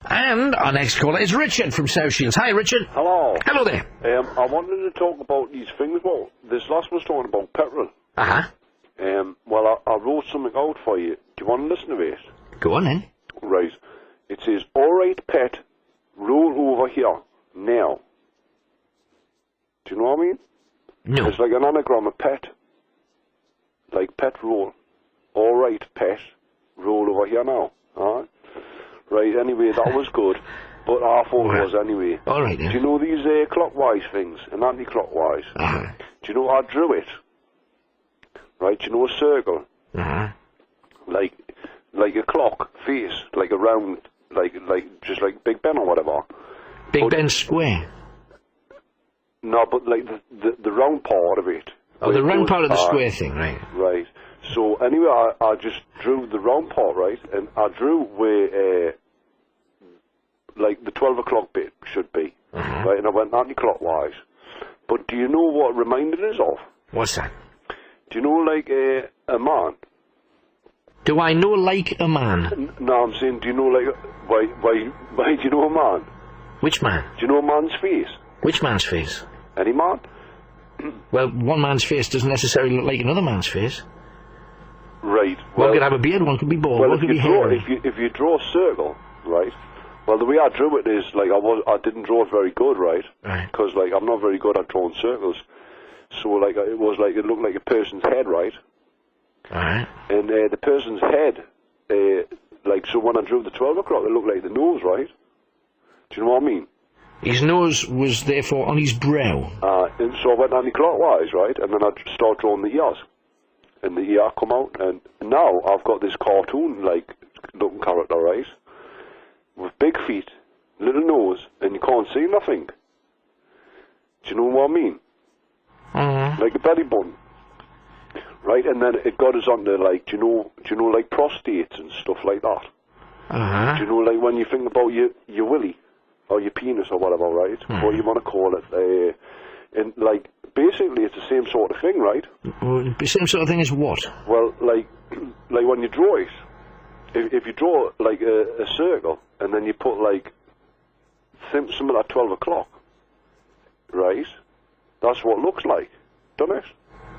And our next caller is Richard from South Shields. Hi, Richard. Hello. Hello there. I wanted to talk about these things. Well, this last was talking about petrol. Uh-huh. Well, I wrote something out for you. Do you want to listen to it? Go on, then. Right. It says, all right, pet, roll over here, now. Do you know what I mean? No. It's like an anagram of pet. Like pet roll. All right, pet, roll over here now. Alright? Right, anyway, that was good. But I thought it was anyway. All right, then. Do you know these clockwise things and anti-clockwise? Uh-huh. Do you know I drew it? Right, do you know a circle? Uh-huh. Like a clock face, like a round, just like Big Ben or whatever. Big Ben Square. No, but like the round part of it. Oh, the round part of the square thing, right. Right. So anyway, I just drew the round part, right? And I drew where, like the 12 o'clock bit should be. Right, and I went anti-clockwise. But do you know what it reminded us of? What's that? Do you know, like, a man? Do I know like a man? No, I'm saying, do you know, like, why do you know a man? Which man? Do you know a man's face? Which man's face? Any man? Well, one man's face doesn't necessarily look like another man's face. Right. One could have a beard, one could be bald, Well, one could be hairy. if you draw a circle, right? Well, the way I drew it is, like, I didn't draw it very good, right? Right. Because, like, I'm not very good at drawing circles. So, like, it looked like a person's head, right? Alright. And the person's head, so when I drew the 12 o'clock, it looked like the nose, right? Do you know what I mean? His nose was therefore on his brow. And so I went anti-clockwise, right? And then I started drawing the ears. And the ear come out, and now I've got this cartoon-like looking character, right? With big feet, little nose, and you can't see nothing. Do you know what I mean? Like a belly button. Right, and then it got us onto, like, do you know, like, prostates and stuff like that? Do you know, like, when you think about your willy, or your penis, or whatever, right? What you want to call it, and, like, basically it's the same sort of thing, right? The same sort of thing as what? Well, like when you draw it, if you draw, like, a circle, and then you put, like, something like 12 o'clock, right? That's what it looks like, doesn't it?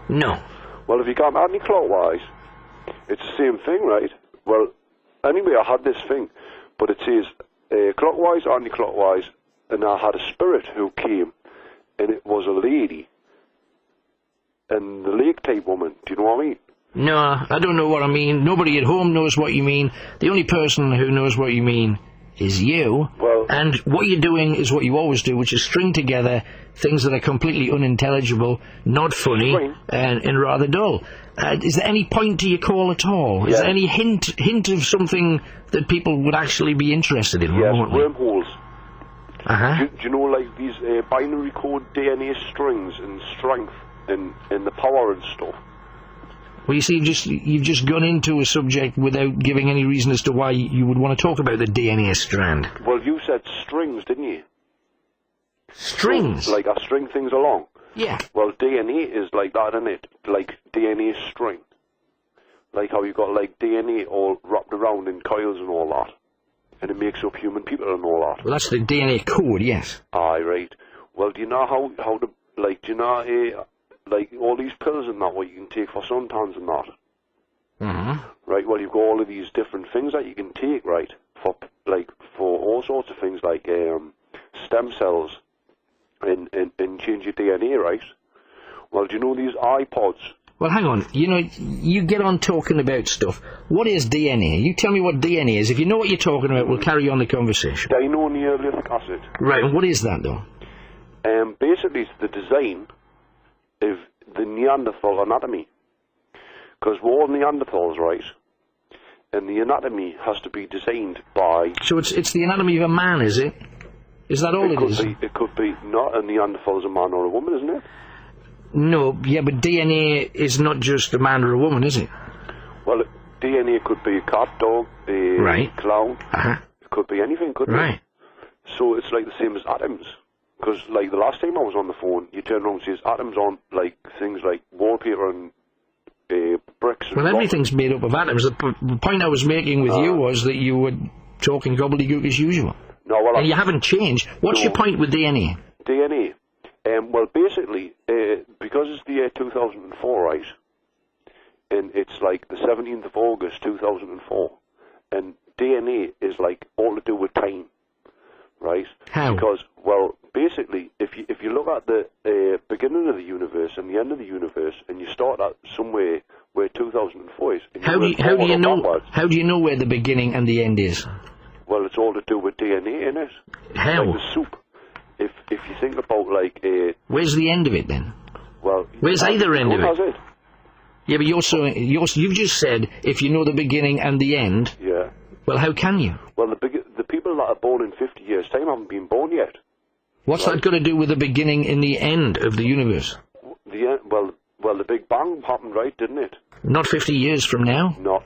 No. Well, if you go anti-clockwise, it's the same thing, right? Well, anyway, I had this thing, but it says clockwise, anti-clockwise, and I had a spirit who came, and it was a lady, and the lake-type woman, do you know what I mean? No, I don't know what I mean. Nobody at home knows what you mean. The only person who knows what you mean is you. Well, and what you're doing is what you always do, which is string together things that are completely unintelligible, not funny, and rather dull. Is there any point to your call at all? Is there any hint of something that people would actually be interested in? Yes, wormholes. Uh-huh. Do you know, like, these binary code DNA strings and strength and the power and stuff? Well, you see, you've just gone into a subject without giving any reason as to why you would want to talk about the DNA strand. Well, you said strings, didn't you? Strings? So, like, I string things along. Yeah. Well, DNA is like that, isn't it? Like DNA string. Like how you got, like, DNA all wrapped around in coils and all that. And it makes up human people and all that. Well, that's the DNA code, yes. Aye, right. Well, do you know how to, like, do you know, like, all these pills and that, what you can take for suntans and that? Right, well, you've got all of these different things that you can take, right, for all sorts of things, like, stem cells and change your DNA, right? Well, do you know these iPods? Well, hang on. You know, you get on talking about stuff. What is DNA? You tell me what DNA is. If you know what you're talking about, we'll carry on the conversation. Dinonucleic acid. Right, and what is that, though? Basically, it's the design of the Neanderthal anatomy. Because we're all Neanderthals, right? And the anatomy has to be designed by... So it's the anatomy of a man, is it? Is that all it is? It could be not a Neanderthal as a man or a woman, isn't it? No, yeah, but DNA is not just a man or a woman, is it? Well, DNA could be a cat, dog, a clown. It could be anything, couldn't it? So it's like the same as atoms. Because, like, the last time I was on the phone, you turn around and says atoms on, like, things like wallpaper and bricks. And well, everything's made up of atoms. The point I was making with you was that you would talking gobbledygook as usual. No, well, and you haven't changed. What's your point with DNA? DNA. Well, basically, because it's the year 2004, right? And it's like the 17th of August 2004, and DNA is like all to do with time, right? How? Because, well, basically, if you look at the beginning of the universe and the end of the universe, and you start at somewhere where 2004 is, and how do you know? Backwards, how do you know where the beginning and the end is? Well, it's all to do with DNA, isn't it? How? Like the soup. If you think about like where's the end of it then? Well, where's either end of it? It? Yeah, but you've just said if you know the beginning and the end. Yeah. Well, how can you? Well, the people that are born in 50 years' time haven't been born yet. What's that got to do with the beginning and the end of the universe? Well, the Big Bang happened, right, didn't it? Not 50 years from now. No,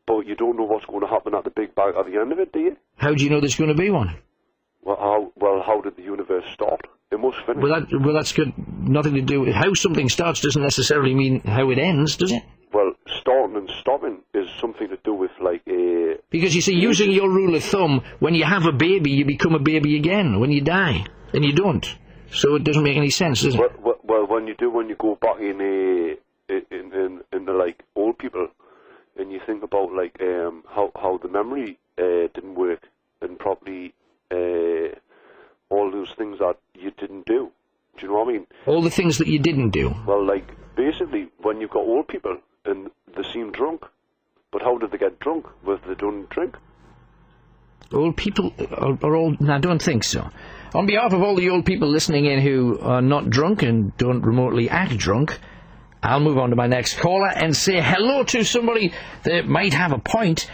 but you don't know what's going to happen at the Big Bang at the end of it, do you? How do you know there's going to be one? Well, how did the universe start? It must finish. Well, that's got nothing to do with how something starts. Doesn't necessarily mean how it ends, does it? Well, starting and stopping is something to do with like a. Because you see, using your rule of thumb, when you have a baby, you become a baby again. When you die, and you don't. So it doesn't make any sense, does it? Well, when you go back in the like old people, and you think about like how the memory didn't work and probably all those things that you didn't do. Do you know what I mean? All the things that you didn't do. Well, like basically, when you've got old people and they seem drunk, but how did they get drunk? Well, they don't drink. Old people are old. No, I don't think so. On behalf of all the old people listening in who are not drunk and don't remotely act drunk, I'll move on to my next caller and say hello to somebody that might have a point.